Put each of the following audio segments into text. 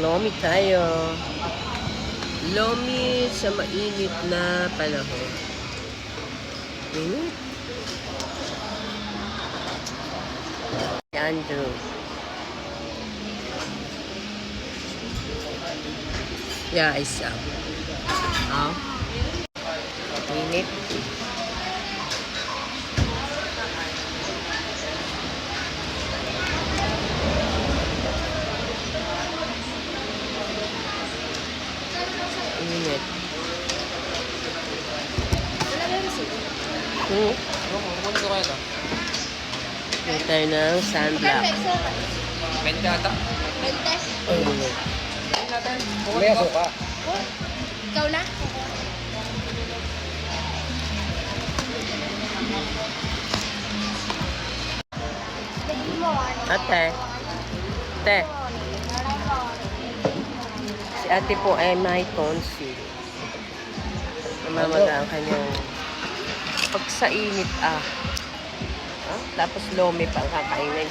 Lomi tayo. Lomi sa mainit na panahon. Andrew. Yeah, isa. Oh. Init. Init. Kukunin ko kayo ito. May tayo ng sunblock. 20 ata. Init. May aso ka. Ikaw na? Ate. Ate. Si ate po ay may tonsil. Namamaga ang kanyang pag sa init tapos lomi pa ang kakainin.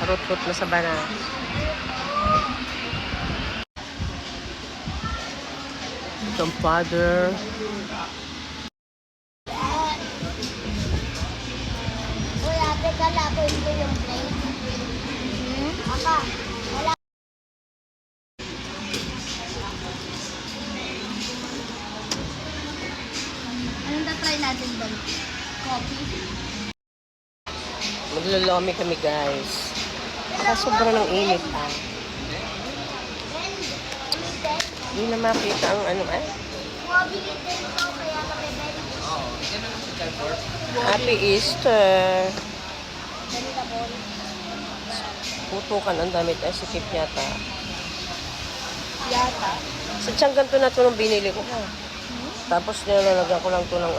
Harot-hot na sa banana. Itong father. Uy, ate ka lakoy ko yung plate. Aka, wala. Anong tatry natin doon? Coffee? Maglolomi kami guys. Sa sobrang ng init Hindi na makita ang ano Mabili din ko kaya nakibili. Oo. Yan na lang sa chalkboard. Happy Easter. Dali na ball. Putukan ang damit ay sikip yata. Yata. Sa tiyang ganito na ito nung binili ko Tapos nilalagyan ko lang ito ng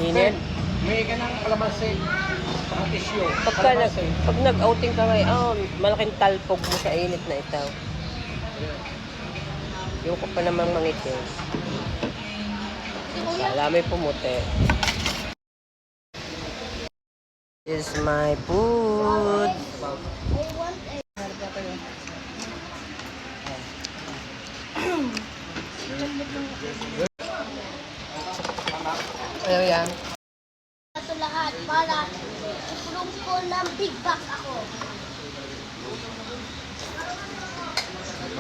init. May ka ng kalamansi. Mga tissue. Pag nag-outing ka ngayon, malaking talpog mo sa init na ito. Yung ko pa namang mangitim. Kala may pumuti. This is my food. I want a... Ayaw yan. Ito lahat para ikulong ko ng big bag